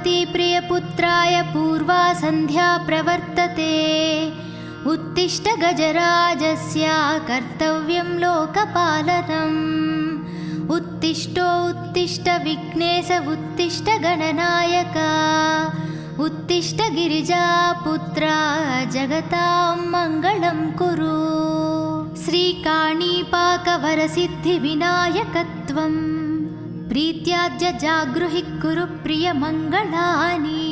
पार्वती प्रियपुत्राय पूर्वा सन्ध्या प्रवर्तते। उत्तिष्ठ गजराजस्य कर्तव्यं लोकपालनम्। उत्तिष्ठो उत्तिष्ठ विघ्नेश उत्तिष्ठ गणनायक। उत्तिष्ठ गिरिजापुत्रा जगतां मङ्गलं कुरु। श्रीकाणीपाकवरसिद्धिविनायकत्वं प्रीत्याद्य जागृहि कुरु प्रियमङ्गलानि।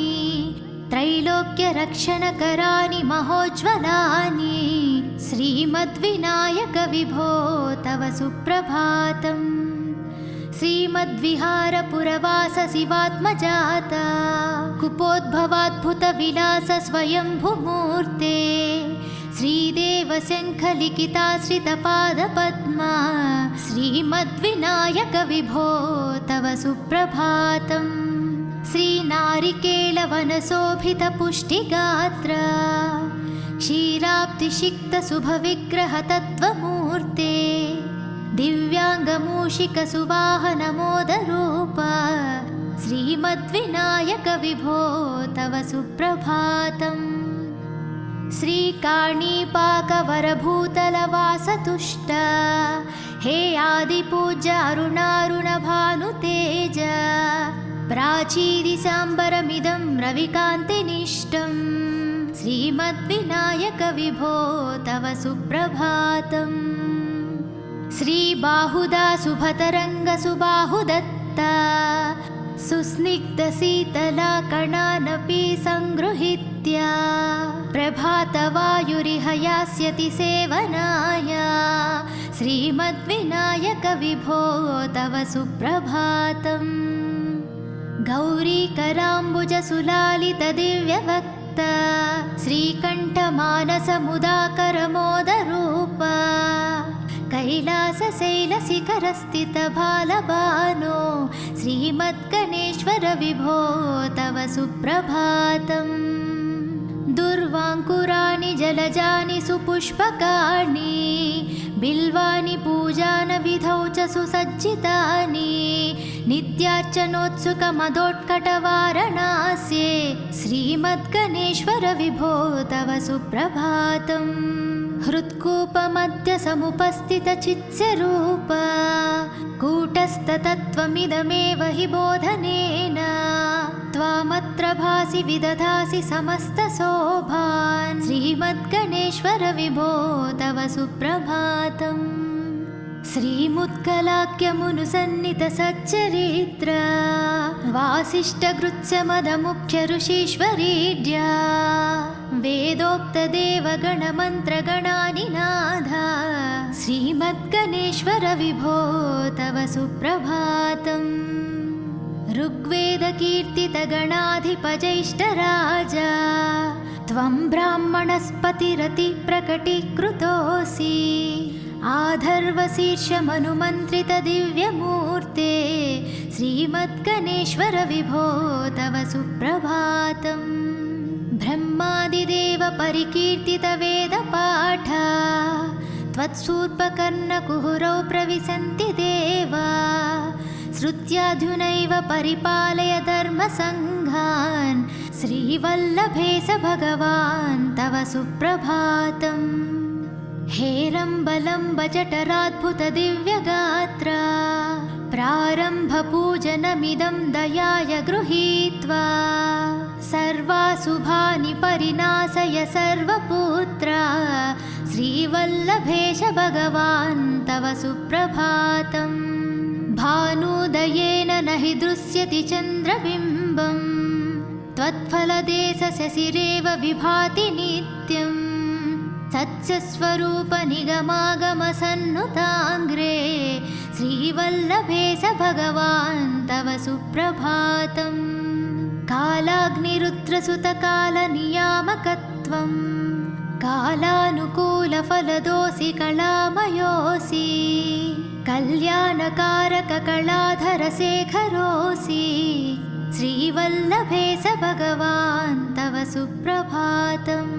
त्रैलोक्यरक्षणकराणि महोज्ज्वलानि। श्रीमद्विनायक विभो तव सुप्रभातम्। श्रीमद्विहारपुरवास शिवात्मजाता कुपोद्भवाद्भुतविलास स्वयंभुमूर्ते। श्रीदेवशङ्खलिखिताश्रितपादपद्मा श्रीमद्विनायक विभो तव सुप्रभातम्। श्रीनारिकेलवनशोभितपुष्टिगात्र क्षीराब्धिसिक्तशुभविग्रहतत्त्वमूर्ते। दिव्याङ्गमूषिकसुवाहनमोदरूप श्रीमद्विनायक विभो तव सुप्रभातम्। श्रीकाणीपाकवरभूतलवासतुष्ट हे आदिपूज्य अरुणारुणभानुतेज। प्राचीदिशाम्बरमिदं रविकान्तिनिष्टं श्रीमद्विनायक विभो तव सुप्रभातम्। श्रीबाहुदा शुभतरङ्गसुबाहुदत्ता सुस्निग्धशीतलाकणानपि सङ्गृहीत्य प्रभातवायुरिह यास्यति सेवनाय श्रीमद्विनायक विभो तव सुप्रभातम्। गौरीकराम्बुजसुलालितदिव्यवक्त श्रीकण्ठमानसमुदाकरमोदरूप कैलासशैलशिखरस्थितबालबानो श्रीमद्गणेश्वर विभो तव सुप्रभातम्। दुर्वाङ्कुराणि जलजानि सुपुष्पकाणि बिल्वानि पूजानविधौ च सुसज्जितानि। नित्यार्चनोत्सुकमदोत्कटवारणास्ये श्रीमद्गणेश्वर विभो तव सुप्रभातम्। हृत्कूपमध्य समुपस्थितचित्स्वरूप कूटस्थतत्त्वमिदमेव हि बोधनेन। त्वामत्र भासि विदधासि समस्तशोभान् श्रीमद्गणेश्वर विभो तव सुप्रभातम्। श्रीमुत्कलाख्यमुनुसन्नितसच्चरित्र वासिष्ठगृत्समदमुख्यऋषीश्वरीड्या वेदोक्तदेवगणमन्त्रगणानिनाद श्रीमद्गणेश्वर विभो तव सुप्रभातम्। ऋग्वेदकीर्तितगणाधिपजैष्ठराजा त्वं ब्राह्मणस्पतिरतिप्रकटीकृतोऽसि। आधर्वशीर्षमनुमन्त्रितदिव्यमूर्ते श्रीमद्गणेश्वर विभो तव सुप्रभातम्। ब्रह्मादिदेव परिकीर्तितवेदपाठ त्वत्सूर्पकर्णकुहरौ प्रविशन्ति देवा। श्रुत्याधुनैव परिपालय धर्मसङ्घान् श्रीवल्लभेश भगवान् तव सुप्रभातम्। हेरम्बलम्बजठराद्भुतदिव्यगात्र प्रारम्भपूजनमिदं दयाय गृहीत्वा सर्वाशुभानि परिनाशय सर्वपुत्र श्रीवल्लभेश भगवान् तव सुप्रभातम्। भानुदयेन न हि दृश्यति चन्द्रबिम्बं त्वत्फलदेशशशिरेव विभाति नित्यम्। सत्स्वरूप निगमागमसन्नुताङ्ग्रे श्रीवल्लभेश भगवान् तव सुप्रभातम्। कालाग्निरुद्रसुतकालनियामकत्वं कालानुकूलफलदोषि कलामयोऽसि। कल्याणकारककलाधरशेखरोऽसि श्रीवल्लभेश भगवान् तव सुप्रभातम्।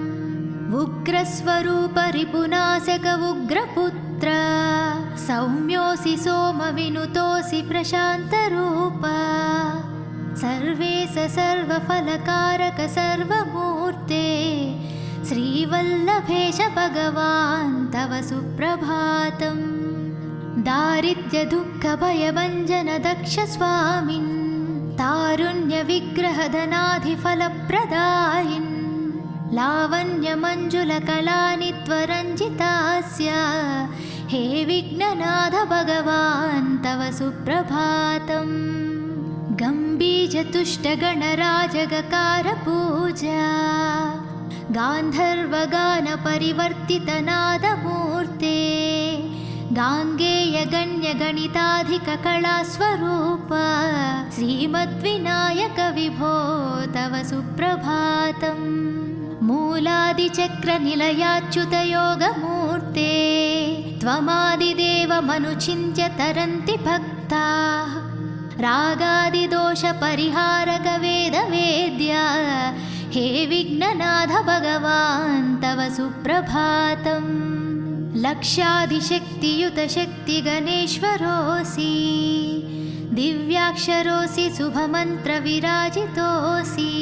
उग्रस्वरूप रिपुनाशक उग्रपुत्र सौम्योऽसि सोमविनुतोऽसि प्रशान्तरूप सर्वेश सर्वफलकारक सर्वमूर्ते श्रीवल्लभेश भगवान् तव सुप्रभातम्। दारिद्र्यदुःखभयभञ्जन दक्ष स्वामिन् तारुण्यविग्रहधनाधिफलप्रदायिन् लावण्यमञ्जुलकलानि त्वरञ्जितास्य हे विघ्ननाथ भगवान् तव सुप्रभातम्। गम्भीरतुष्टगणराजगकारपूजा गान्धर्वगानपरिवर्तितनादमूर्ते गाङ्गेयगण्यगणिताधिककलास्वरूप श्रीमद्विनायक विभो तव सुप्रभातम्। मूलादिचक्रनिलयाच्युतयोगमूर्ते त्वमादिदेवमनुचिन्त्य तरन्ति भक्ताः रागादिदोषपरिहारक वेदवेद्या हे विघ्ननाथ भगवान् तव सुप्रभातम्। लक्षादिशक्तियुत शक्तिगणेश्वरोऽसि दिव्याक्षरोऽसि शुभमन्त्रविराजितोऽसि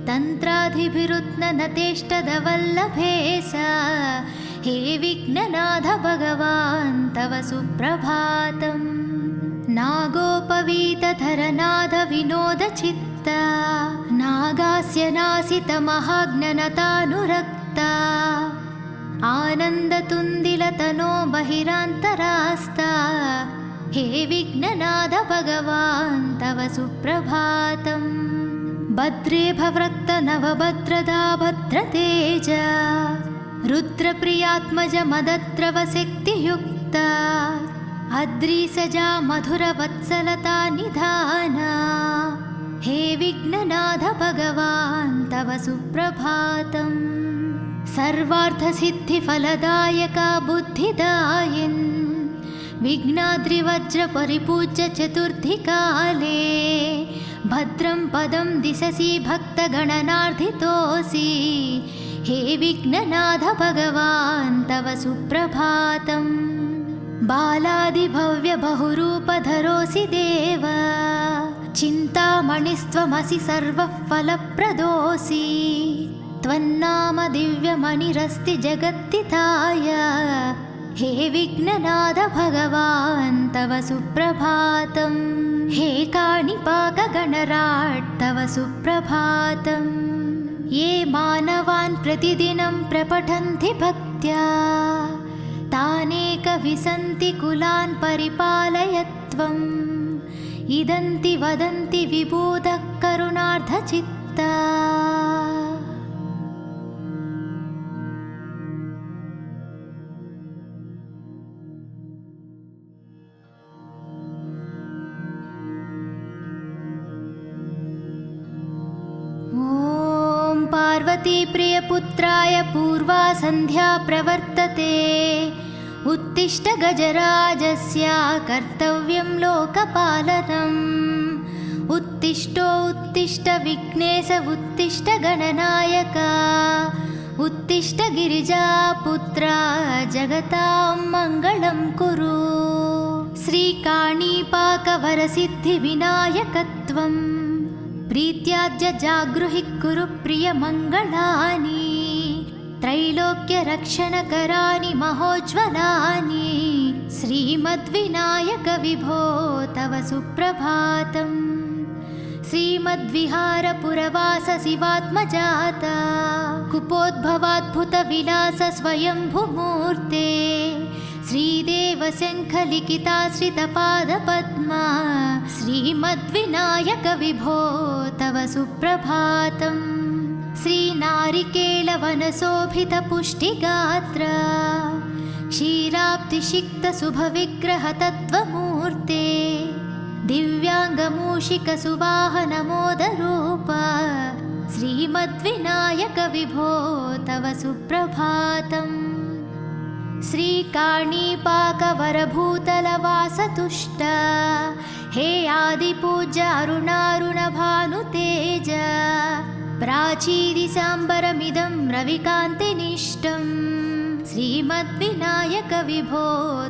तन्त्राधिभिरुत्ननतेष्टदवल्लभेश हे विघ्ननाथ भगवान् तव सुप्रभातम्। नागोपवीतधरनाद विनोदचित्ता नागास्य नासितमहाज्ञनतानुरक्ता आनन्दतुन्दिलतनो बहिरान्तरास्ता हे विघ्ननाथ भगवान् तव सुप्रभातम्। भद्रे भवृक्त नवभद्रदा भद्रतेज रुद्रप्रियात्मज मदद्रवशक्तियुक्ता अद्रिसजा मधुरवत्सलता निधाना हे विघ्ननाथ भगवान् तव सुप्रभातम्। सर्वार्थसिद्धिफलदायका बुद्धिदायिन् विघ्नाद्रिवज्रपरिपूज्य चतुर्थिकाले भद्रं पदं दिशसि भक्तगणनार्धितोऽसि हे विघ्ननाथ भगवान् तव सुप्रभातम्। बालादिभव्यबहुरूपधरोऽसि देव चिन्तामणिस्त्वमसि सर्वः फलप्रदोऽसि त्वन्नाम दिव्यमणिरस्ति जगत्तिताय हे विघ्ननाथ भगवान् तव सुप्रभातम्। हे काणिपाकगणराट् तव सुप्रभातम्। ये मानवान् प्रतिदिनं प्रपठन्ति भक्त्या तानेकविसन्ति कुलान् परिपालय त्वम् इदन्ति वदन्ति विबोधः करुणार्धचित्ता। ॐ पार्वती प्रियपुत्राय पूर्वा संध्या प्रवर्तते उत्तिष्ठ गजराजस्य कर्तव्यं लोकपालनम्। उत्तिष्ठो उत्तिष्ठ विघ्नेश उत्तिष्ठ गणनायक उत्तिष्ठ गिरिजापुत्रा जगतां मङ्गलं कुरु। श्रीकाणीपाकवरसिद्धिविनायकत्वं प्रीत्याद्य जागृहि कुरु प्रियमङ्गलानि त्रैलोक्यरक्षणकराणि महोज्ज्वलानि श्रीमद्विनायक विभो तव सुप्रभातम्। श्रीमद्विहारपुरवास शिवात्मजाता कुपोद्भवाद्भुतविलास स्वयंभुमूर्ते श्रीदेवशङ्खलिखिताश्रितपादपद्मा श्रीमद्विनायक विभो तव सुप्रभातम्। श्रीनारिकेलवनशोभितपुष्टिगात्र क्षीराब्धिषिक्तशुभविग्रहतत्त्वमूर्ते दिव्याङ्गमूषिकसुवाहनमोदरूप श्रीमद्विनायक विभो तव सुप्रभातम्। श्रीकाणीपाकवरभूतलवासतुष्ट हे आदिपूज्य अरुणारुणभानुतेज प्राचीदिशाम्बरमिदं रविकान्तिनिष्टं श्रीमद्विनायक विभो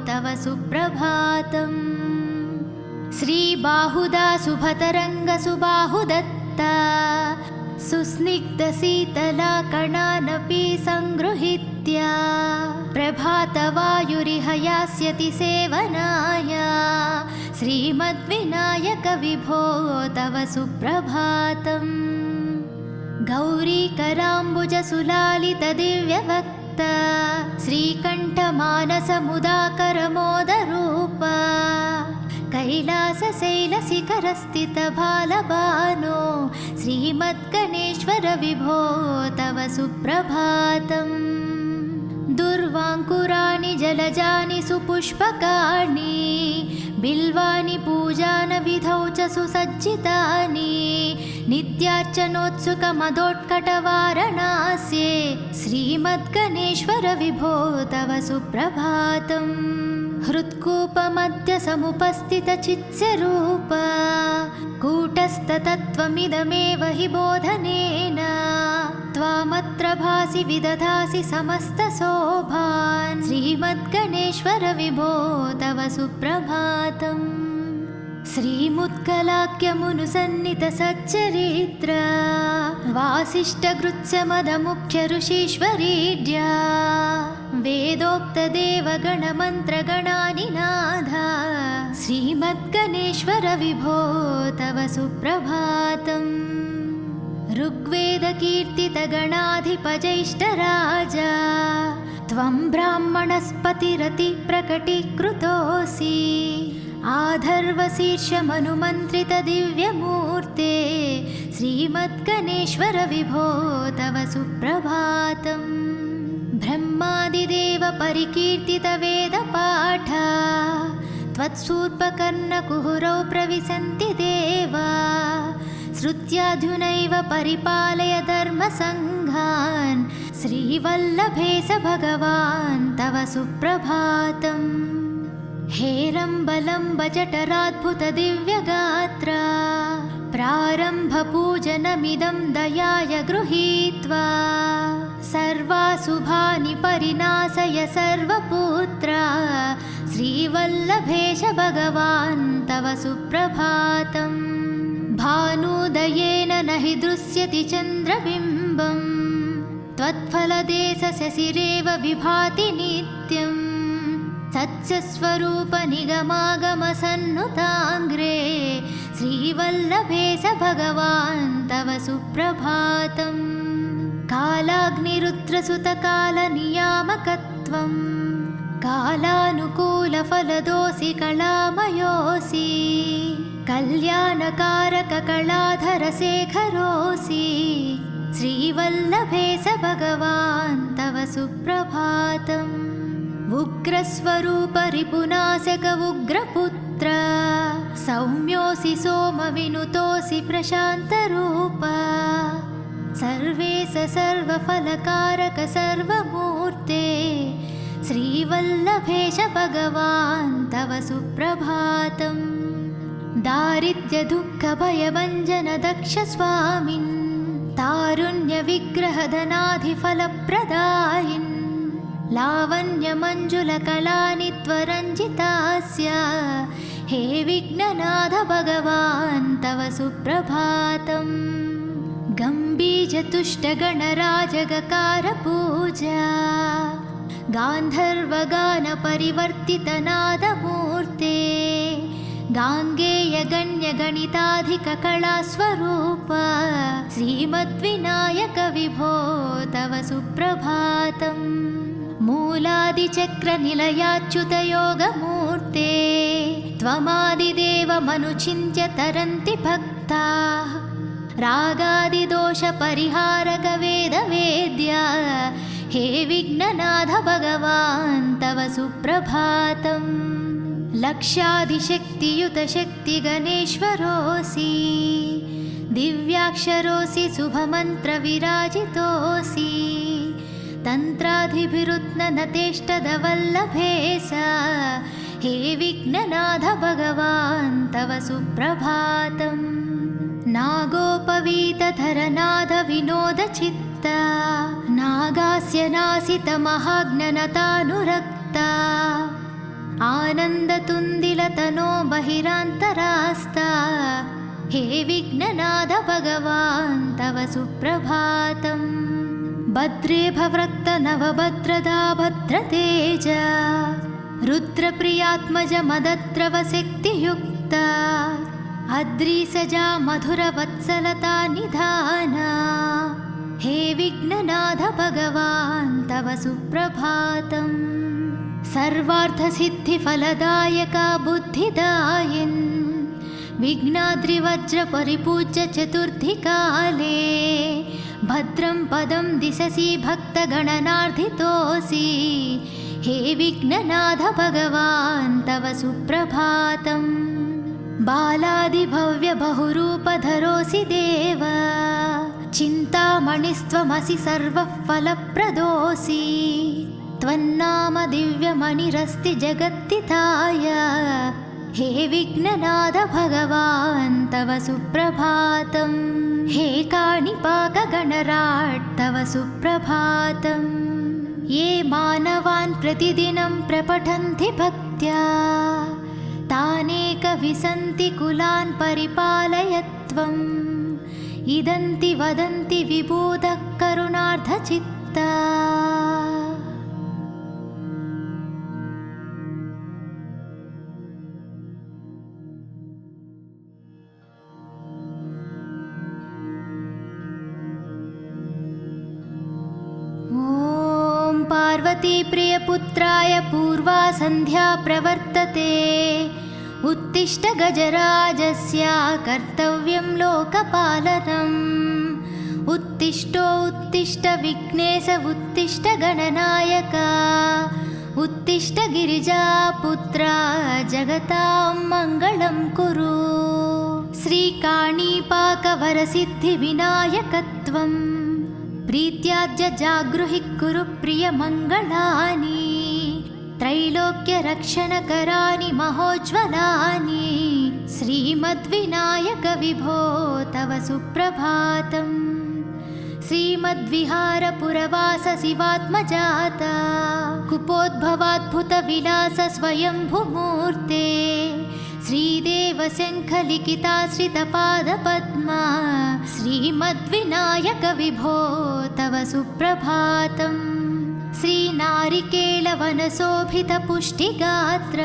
तव सुप्रभातम्। श्रीबाहुदा सुभतरङ्गसुबाहुदत्ता सुस्निग्धशीतला कणानपि सङ्गृहीत्य प्रभातवायुरिह यास्यति सेवनाय श्रीमद्विनायक विभो तव सुप्रभातम्। गौरीकराम्बुजसुलालितदिव्यवक्त श्रीकण्ठमानसमुदाकरमोदरूप कैलासशैलशिखरस्थितबालबानो श्रीमद्गणेश्वर विभो तव सुप्रभातम्। दुर्वाङ्कुराणि जलजानि सुपुष्पकाणि बिल्वानि पूजानविधौ च सुसज्जितानि नित्यार्चनोत्सुकमदोत्कटवारणास्ये श्रीमद्गणेश्वर विभो तव सुप्रभातम्। हृत्कूपमध्य समुपस्थितचित्स्वरूप कूटस्थतत्त्वमिदमेव हि बोधनेन त्वामत्र भासि विदधासि समस्तशोभान् श्रीमद्गणेश्वर विभो तव सुप्रभातम्। श्रीमुत्कलाख्यमुनुसन्नितसच्चरित्र वासिष्ठगृत्समदमुख्य ऋषीश्वरीड्या वेदोक्तदेवगणमन्त्रगणानिनाद श्रीमद्गणेश्वर विभो तव सुप्रभातम्। ऋग्वेदकीर्तितगणाधिपजैष्ठराजा त्वं ब्राह्मणस्पतिरतिप्रकटीकृतोऽसि आधर्वशीर्षमनुमन्त्रितदिव्यमूर्ते श्रीमद्गणेश्वर विभो तव सुप्रभातम्। ब्रह्मादिदेव परिकीर्तितवेदपाठ त्वत्सूर्पकर्णकुहरौ प्रविशन्ति देवा श्रुत्याधुनैव परिपालय धर्मसङ्घान् श्रीवल्लभेश भगवान् तव सुप्रभातम्। हेरम्बलम्ब जठराद्भुतदिव्यगात्र प्रारम्भपूजनमिदं दयाय गृहीत्वा सर्वाशुभानि परिनाशय सर्वपुत्र श्रीवल्लभेश भगवान् तव सुप्रभातम्। भानुदयेन न हि दृश्यति चन्द्रबिम्बम् त्वत्फलदेशशशिरेव विभाति नित्यम् सत्स्वरूपनिगमागमसन्नुताङ्ग्रे श्रीवल्लभेश भगवान् तव सुप्रभातम्। कालाग्निरुद्रसुतकालनियामकत्वम् कालानुकूलफलदोऽसि कलामयोऽसि कल्याणकारककलाधरशेखरोऽसि श्रीवल्लभेश भगवान् तव सुप्रभातम्। उग्रस्वरूप रिपुनाशक उग्रपुत्र सौम्योऽसि सोमविनुतोऽसि प्रशान्तरूप सर्वेश सर्वफलकारक सर्वमूर्ते श्रीवल्लभेश भगवान् तव सुप्रभातम्। दारिद्र्यदुःखभयभञ्जन दक्ष स्वामिन् तारुण्यविग्रहधनाधिफलप्रदायिन् लावण्यमञ्जुलकलानि त्वरञ्जितास्य हे विघ्ननाथ भगवान् तव सुप्रभातम्। गम्भीरतुष्टगणराजगकारपूजा गान्धर्वगानपरिवर्तितनादमूर्ते गाङ्गेयगण्यगणिताधिककलास्वरूप श्रीमद्विनायक विभो तव सुप्रभातम्। मूलादिचक्रनिलयाच्युतयोगमूर्ते त्वमादिदेवमनुचिन्त्य तरन्ति भक्ताः रागादिदोषपरिहारक वेदवेद्या हे विघ्ननाथ भगवान् तव सुप्रभातम्। लक्षादिशक्तियुत शक्तिगणेश्वरोऽसि दिव्याक्षरोऽसि शुभमन्त्रविराजितोऽसि तन्त्राधिभिरुत्ननतेष्टदवल्लभेश हे विघ्ननाथ भगवान् तव सुप्रभातम्। नागोपवीतधरनाद विनोदचित्ता नागास्य नासितमहाज्ञनतानुरक्ता आनन्दतुन्दिल निखिलतनो बहिरान्तरास्ता हे विघ्ननाथ भगवान् तव सुप्रभातम् भद्रे भवृक्त नवभद्रदा भद्रतेज रुद्रप्रियात्मज मदद्रव शक्तियुक्ता अद्रिसजा मधुरवत्सलता निधाना हे विघ्ननाथ भगवान् तव सुप्रभातम् सर्वार्थसिद्धिफलदायका बुद्धिदायिन् विघ्नाद्रिवज्र परिपूज्य चतुर्थीकाले भद्रं पदं दिशसि भक्तगणनार्थितोऽसि हे विघ्ननाथ भगवान् तव सुप्रभातम् बालादिभव्य बहुरूपधरोऽसि देव चिन्तामणिस्त्वमसि सर्वः फलप्रदोऽसि त्वन्नाम दिव्यमणिरस्ति जगत्तिताय हे विघ्ननाथ भगवान् तव सुप्रभातम् हे काणिपाकगणराट् तव सुप्रभातम् ये मानवान् प्रतिदिनं प्रपठन्ति भक्त्या तानेकविसन्ति कुलान् परिपालय त्वम् इदन्ति वदन्ति विबुधः करुणार्धचित्ता ॐ पार्वती प्रियपुत्राय पूर्वा सन्ध्या प्रवर्तते उत्तिष्ठ गजराजस्य कर्तव्यं लोकपालनम् उत्तिष्ठो उत्तिष्ठ विघ्नेश उत्तिष्ठ गणनायक उत्तिष्ठ गिरिजापुत्रा जगतां मङ्गलं कुरु श्रीकाणीपाकवरसिद्धिविनायकत्वं प्रीत्याद्य जागृहि कुरु प्रियमङ्गलानि त्रैलोक्यरक्षणकराणि महोज्ज्वलानि श्रीमद्विनायक विभो तव सुप्रभातम् श्रीमद्विहारपुरवास शिवात्मजाता कुपोद्भवाद्भुतविलास स्वयंभुमूर्ते श्रीदेवशङ्खलिखिताश्रितपादपद्मा श्रीमद्विनायक विभो तव सुप्रभातम् श्रीनारिकेलवनशोभितपुष्टिगात्र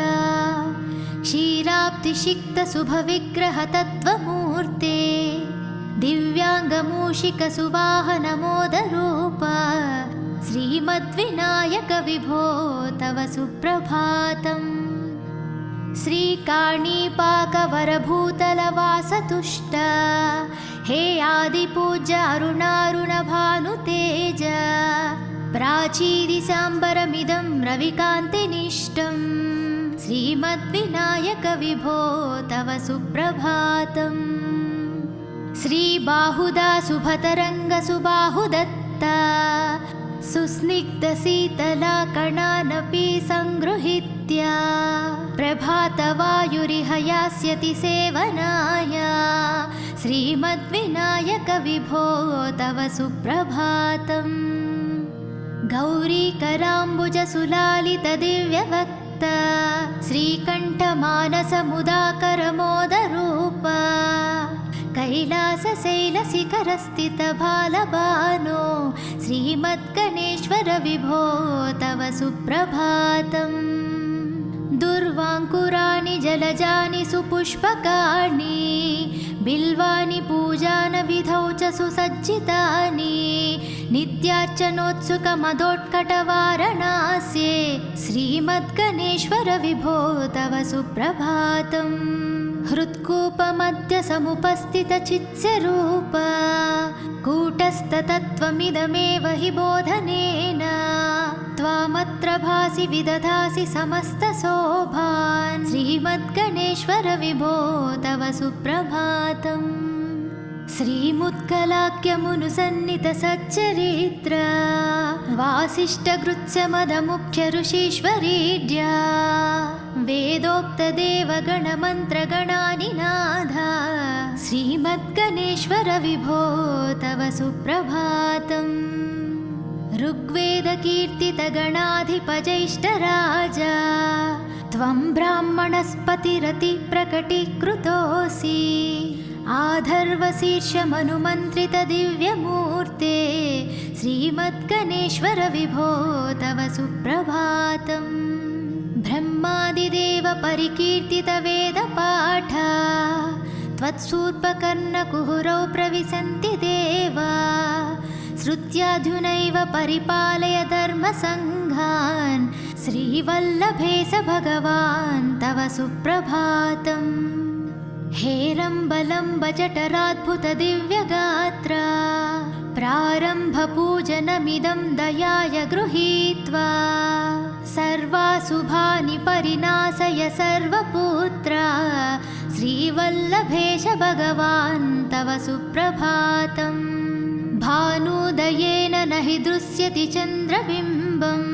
क्षीराब्धिषिक्तशुभविग्रहतत्त्वमूर्ते दिव्याङ्गमूषिकसुवाहनमोदरूप श्रीमद्विनायक विभो तव सुप्रभातम् श्रीकाणीपाकवरभूतलवासतुष्ट हे आदिपूज्य अरुणारुणभानुतेज प्राचीदिसाम्बरमिदं रविकान्तिनिष्टं श्रीमद्विनायक विभो तव सुप्रभातम् श्रीबाहुदा शुभतरङ्गसुबाहुदत्ता सुस्निग्धशीतला कणानपि सङ्गृहीत्य प्रभातवायुरिह यास्यति सेवनाय श्रीमद्विनायक विभो तव सुप्रभातम् गौरीकराम्बुजसुलालितदिव्यवक्त श्रीकण्ठमानसमुदाकरमोदरूप कैलासशैलशिखरस्थितबालबानो श्रीमद्गणेश्वर विभो तव सुप्रभातम् दुर्वाङ्कुराणि जलजानि सुपुष्पकाणि बिल्वानि पूजानविधौ च सुसज्जितानि नित्यार्चनोत्सुकमदोत्कटवारणास्ये श्रीमद्गणेश्वर विभो तव सुप्रभातम् हृत्कूपमध्य समुपस्थितचित्स्वरूप कूटस्थतत्त्वमिदमेव हि बोधनेन त्वामत्र भासि विदधासि समस्तशोभान् श्रीमद्गणेश्वर विभो तव सुप्रभातम् श्रीमुत्कलाख्यमुनुसन्नितसच्चरित्र वासिष्ठगृत्स्यमदमुख्य ऋषीश्वरीड्या वेदोक्तदेवगणमन्त्रगणानिनाद श्रीमद्गणेश्वर विभो तव सुप्रभातम् ऋग्वेदकीर्तितगणाधिपजैष्ठराजा त्वं ब्राह्मणस्पतिरति प्रकटीकृतोऽसि आधर्वशीर्षमनुमन्त्रितदिव्यमूर्ते श्रीमद्गणेश्वर विभो तव सुप्रभातम् ब्रह्मादिदेव परिकीर्तितवेदपाठा त्वत्सूर्पकर्णकुहुरौ प्रविशन्ति देवा श्रुत्याधुनैव परिपालय धर्मसङ्घान् श्रीवल्लभेश भगवान् तव सुप्रभातम् हेरम्बलम्ब जठराद्भुतदिव्यगात्रा प्रारम्भपूजनमिदं दयाय गृहीत्वा सर्वाशुभानि परिनाशय सर्वपुत्रा श्रीवल्लभेश भगवान् तव सुप्रभातम् भानुदयेन न हि दृश्यति चन्द्रबिम्बम्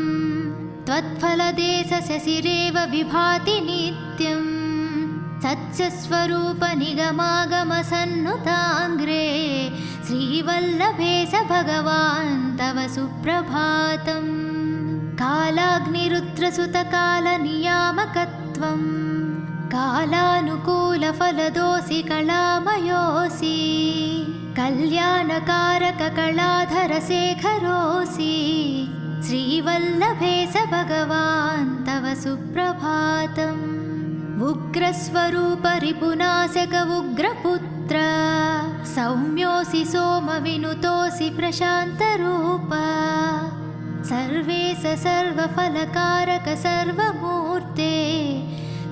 त्वत्फलदेशशशिरेव विभाति नित्यम् सत्स्वरूपनिगमागमसन्नुताङ्ग्रे श्रीवल्लभेश भगवान् तव सुप्रभातम् कालाग्निरुद्रसुतकालनियामकत्वम् कालानुकूलफलदोऽसि कलामयोऽसि कल्याणकारककलाधरशेखरोऽसि श्रीवल्लभेश भगवान् तव सुप्रभातम् उग्रस्वरूपरिपुनाशक उग्रपुत्र सौम्योऽसि सोमविनुतोऽसि प्रशान्तरूप सर्वेश सर्वफलकारक सर्वमूर्ते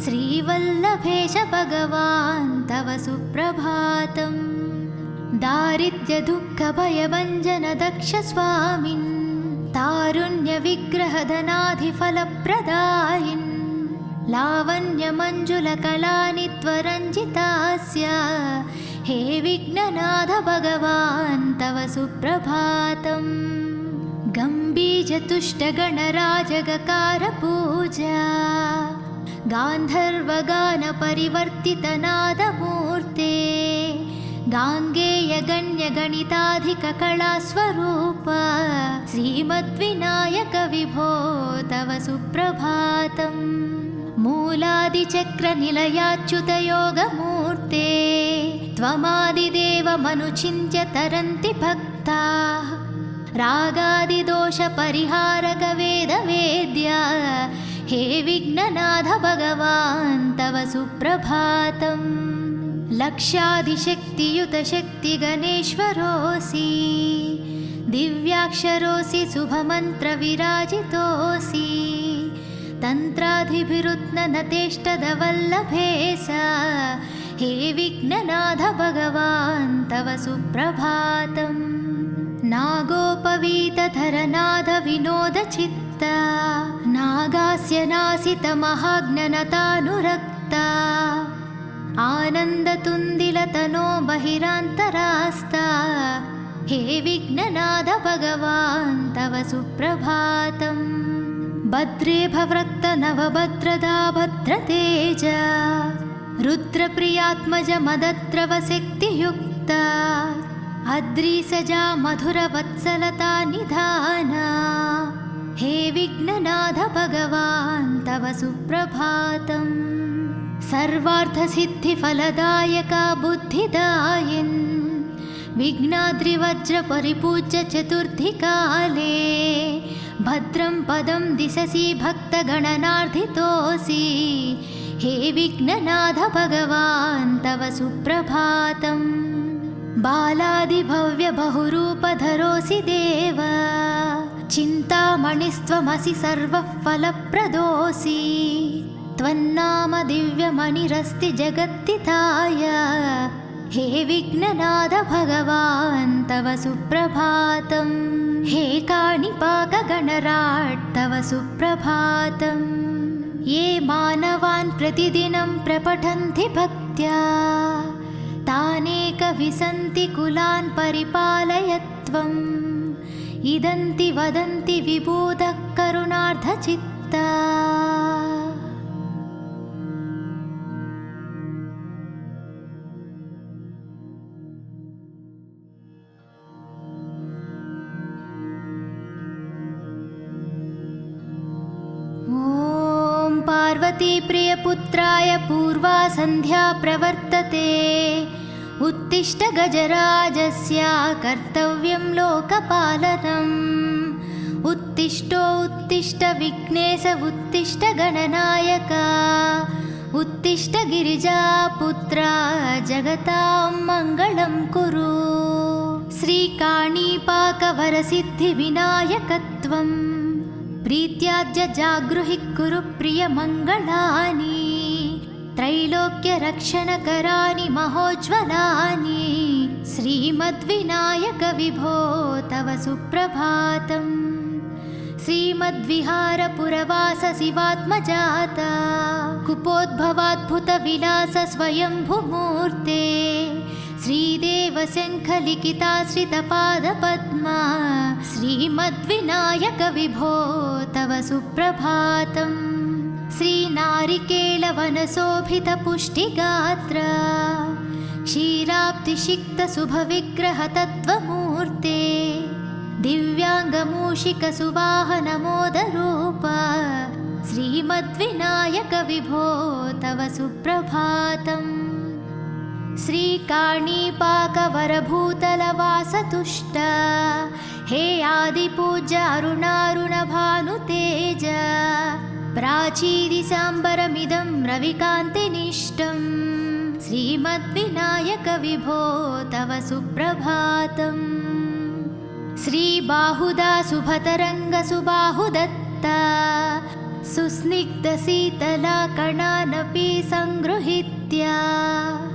श्रीवल्लभेश भगवान् तव सुप्रभातम् दारिद्र्यदुःखभयभञ्जन दक्ष स्वामिन् तारुण्यविग्रहधनाधिफलप्रदायिन् लावण्यमञ्जुलकलानि त्वरञ्जितास्य हे विघ्ननाथ भगवान् तव सुप्रभातम् गम्भीरतुष्टगणराजगकारपूजा गान्धर्वगानपरिवर्तितनादमूर्ते गाङ्गेयगण्यगणिताधिककलास्वरूप श्रीमद्विनायक विभो तव सुप्रभातम् मूलादिचक्रनिलयाच्युतयोगमूर्ते त्वमादिदेवमनुचिन्त्य तरन्ति भक्ताः रागादिदोषपरिहारक वेदवेद्या हे विघ्ननाथ भगवान् तव सुप्रभातम् लक्षादिशक्तियुतशक्तिगणेश्वरोऽसि दिव्याक्षरोऽसि शुभमन्त्रविराजितोऽसि तन्त्राधिभिरुत्ननतेष्टदवल्लभेश हे विघ्ननाथ भगवान् तव सुप्रभातम् नागोपवीतधरनाद विनोदचित्ता नागास्य नासितमहाज्ञनतानुरक्ता आनन्दतुन्दिलतनो बहिरान्तरास्ता हे विघ्ननाथ भगवान् तव सुप्रभातम् भद्रे भवृक्त नवभद्रदा भद्रतेज रुद्रप्रियात्मज मदद्रवशक्तियुक्ता अद्रीसजा मधुरवत्सलता निधाना हे विघ्ननाथ भगवान् तव सुप्रभातम् सर्वार्थसिद्धिफलदायका बुद्धिदायिन् विघ्नाद्रिवज्रपरिपूज्य चतुर्थिकाले भद्रं पदं दिशसि भक्तगणनार्थितोऽसि हे विघ्ननाथ भगवान् तव सुप्रभातम् बालादिभव्यबहुरूपधरोऽसि देव चिन्तामणिस्त्वमसि सर्वः फलप्रदोऽसि त्वन्नाम दिव्यमणिरस्ति जगत्तिताय हे विघ्ननाथ भगवान् तव सुप्रभातम् हे काणिपाकगणराट् तव सुप्रभातम् ये मानवान् प्रतिदिनं प्रपठन्ति भक्त्या तानेकविसन्ति कुलान् परिपालय त्वम् इदन्ति वदन्ति विबोधः करुणार्धचित्ता पार्वती प्रियपुत्राय पूर्वा सन्ध्या प्रवर्तते। उत्तिष्ठ गजराजस्य कर्तव्यं लोकपालनम्। उत्तिष्ठ विघ्नेश उत्तिष्ठ गणनायक। उत्तिष्ठ गिरिजापुत्रा जगतां मङ्गलं कुरु। श्रीकाणीपाकवरसिद्धिविनायकत्वं प्रीत्याद्य जागृहि कुरु प्रियमङ्गलानि। त्रैलोक्यरक्षणकराणि महोज्ज्वलानि। श्रीमद्विनायक विभो तव सुप्रभातम्। श्रीमद्विहारपुरवास शिवात्मजाता कुपोद्भवाद्भुतविलास स्वयंभुमूर्ते। श्रीदेवशङ्खलिखिताश्रितपादपद्मा श्रीमद्विनायक विभो तव सुप्रभातम्। श्रीनारिकेलवनशोभितपुष्टिगात्र क्षीराब्धिषिक्तशुभविग्रहतत्त्वमूर्ते। दिव्याङ्गमूषिकसुवाहनमोदरूप श्रीमद्विनायक विभो तव सुप्रभातम्। श्रीकाणीपाकवरभूतलवासतुष्ट हे आदिपूज्य अरुणारुणभानुतेज। प्राचीदिसाम्बरमिदं रविकान्तिनिष्टम्। श्रीमद्विनायक विभो तव सुप्रभातम्। श्रीबाहुदा शुभतरङ्गसुबाहुदत्ता सुस्निग्धशीतलाकणानपि सङ्गृहीत्य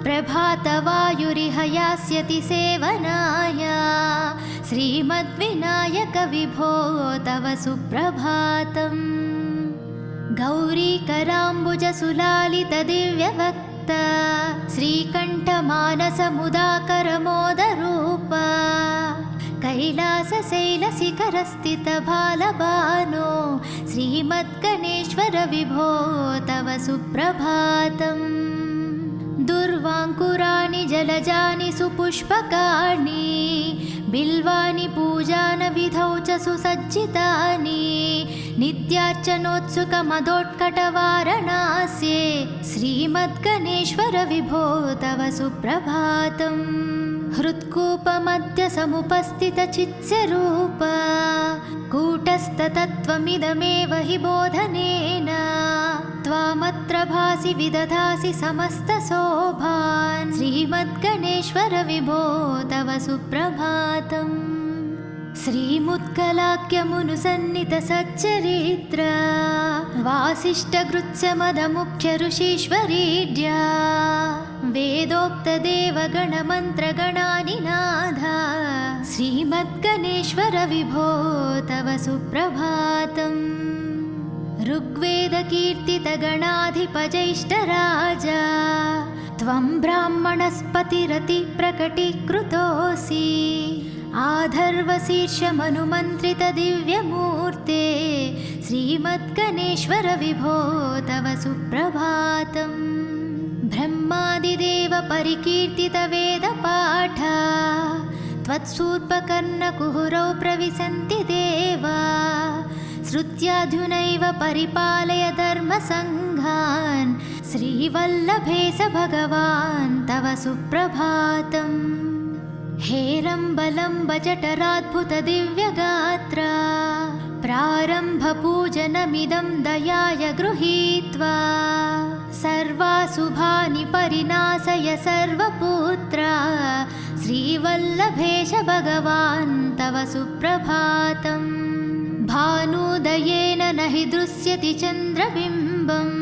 प्रभातवायुरिह यास्यति सेवनाय। श्रीमद्विनायक विभो तव सुप्रभातम्। गौरीकराम्बुजसुलालितदिव्यवक्त श्रीकण्ठमानसमुदाकरमोदरूप कैलासशैलशिखरस्थितबालबानो श्रीमद्गणेश्वर विभो तव सुप्रभातम्। दुर्वाङ्कुराणि जलजानि सुपुष्पकाणि बिल्वानि पूजानविधौ च सुसज्जितानि। नित्यार्चनोत्सुकमदोत्कटवारणास्ये श्रीमद्गणेश्वर विभो तव सुप्रभातम्। हृत्कूपमध्य समुपस्थितचित्स्वरूप कूटस्थतत्त्वमिदमेव हि बोधनेन। त्वामत्र भासि विदधासि समस्तशोभान्। श्रीमद्गणेश्वर विभो तव सुप्रभातम्। श्रीमुत्कलाख्यमुनुसन्नितसच्चरित्र वासिष्ठगृत्समदमुख्य ऋषीश्वरीड्या वेदोक्तदेवगणमन्त्रगणानिनाद। श्रीमद्गणेश्वर विभो तव सुप्रभातम्। ऋग्वेदकीर्तितगणाधिपजैष्ठराजा त्वं ब्राह्मणस्पतिरतिप्रकटीकृतोऽसि। आधर्वशीर्षमनुमन्त्रितदिव्यमूर्ते श्रीमद्गणेश्वर विभो तव सुप्रभातम्। ब्रह्मादिदेव परिकीर्तितवेदपाठ त्वत्सूर्पकर्णकुहरौ प्रविशन्ति देवा। श्रुत्याधुनैव परिपालय धर्मसङ्घान्। श्रीवल्लभेश भगवान् तव सुप्रभातम्। हेरम्बलम्ब जठराद्भुतदिव्यगात्र प्रारम्भपूजनमिदं दयाय गृहीत्वा। सर्वाशुभानि परिनाशय सर्वपुत्र श्रीवल्लभेश भगवान् तव सुप्रभातम्। भानुदयेन न हि दृश्यति चन्द्रबिम्बम्।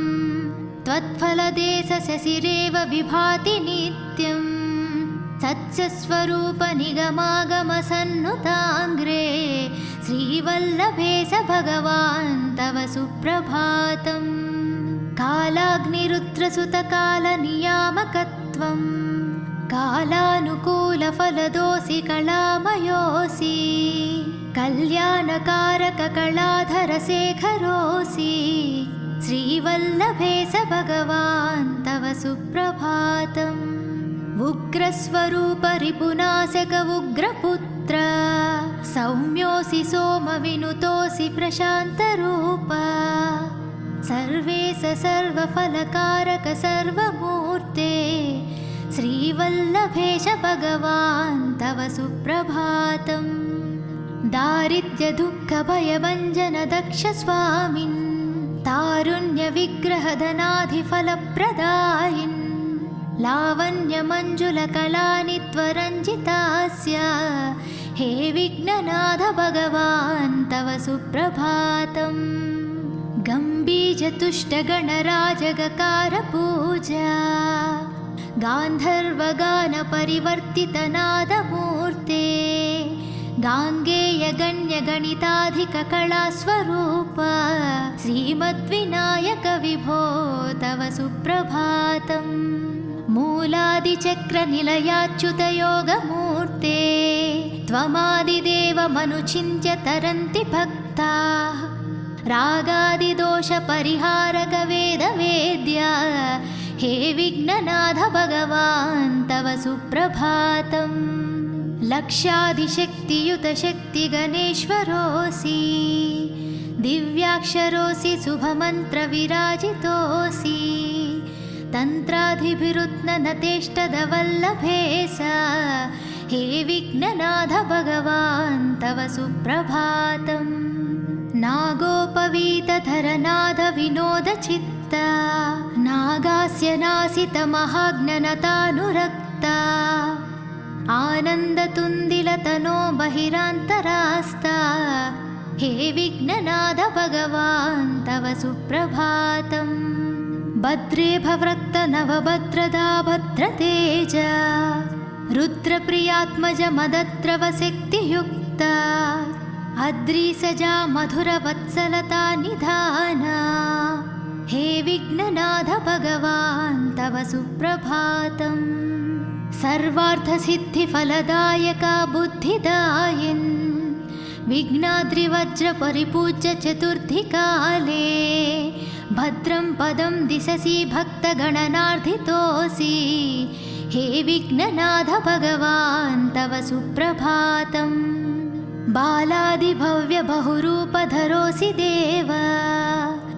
त्वत्फलदेशशशिरेव विभाति नित्यम्। सत्स्वरूप निगमागमसन्नुताङ्ग्रे श्रीवल्लभेश भगवान् तव सुप्रभातम्। कालाग्निरुद्रसुतकालनियामकत्वं कालानुकूलफलदोऽसि कलामयोऽसि। कल्याणकारककलाधरशेखरोऽसि श्रीवल्लभेश भगवान् तव सुप्रभातम्। उग्रस्वरूप रिपुनाशक उग्रपुत्र सौम्योऽसि सोमविनुतोऽसि प्रशान्तरूप। सर्वेश सर्वफलकारक सर्वमूर्ते श्रीवल्लभेश भगवान् तव सुप्रभातम्। दारिद्र्यदुःखभयभञ्जन दक्ष स्वामिन् तारुण्यविग्रहधनाधिफलप्रदायिन् लावण्यमञ्जुलकलानि त्वरञ्जितास्य हे विघ्ननाथ भगवान् तव सुप्रभातम्। गम्भीरतुष्टगणराजगकारपूजा गान्धर्वगानपरिवर्तितनादमूर्ते गाङ्गेयगण्यगणिताधिककलास्वरूप श्रीमद्विनायक विभो तव सुप्रभातम्। मूलादिचक्रनिलयाच्युतयोगमूर्ते त्वमादिदेवमनुचिन्त्य तरन्ति भक्ताः रागादिदोषपरिहारक वेदवेद्य हे विघ्ननाथ भगवान् तव सुप्रभातम्। लक्षाधिशक्तियुतशक्तिगणेश्वरोऽसि दिव्याक्षरोऽसि शुभमन्त्रविराजितोऽसि तन्त्राधिभिरुत्ननतेष्टदवल्लभेश हे विघ्ननाथ भगवान् तव सुप्रभातम्। नागोपवीतधरनाद विनोदचित्ता नागास्य नासितमहाज्ञनतानुरक्ता आनन्दतुन्दिलतनो बहिरान्तरास्ता हे विघ्ननाथ भगवान् तव सुप्रभातम्। भद्रे भवृक्त नवभद्रदा भद्रतेज रुद्रप्रियात्मज मदद्रवशक्तियुक्ता अद्रिसजा मधुरवत्सलता निधाना हे विघ्ननाथ भगवान् तव सुप्रभातम्। सर्वार्थसिद्धिफलदायका बुद्धिदायिन् विघ्नाद्रिवज्रपरिपूज्य चतुर्थीकाले भद्रं पदं दिशसि भक्तगणनार्धितोऽसि हे विघ्ननाथ भगवान् तव सुप्रभातम्। बालादिभव्यबहुरूपधरोऽसि देव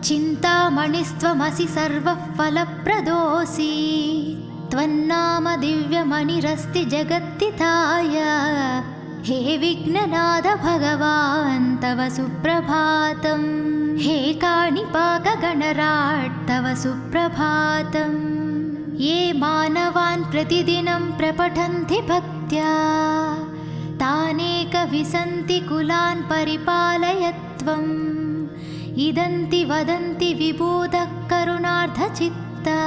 चिन्तामणिस्त्वमसि सर्वः फलप्रदोऽसि त्वन्नाम दिव्यमणिरस्ति जगत्तिताय हे विघ्ननाथ भगवान् तव सुप्रभातम्। हे काणिपाकगणराट् तव सुप्रभातम्। ये मानवान् प्रतिदिनं प्रपठन्ति भक्त्या तानेकविसन्ति कुलान् परिपालय त्वम्। इदन्ति वदन्ति विबोधः करुणार्धचित्ता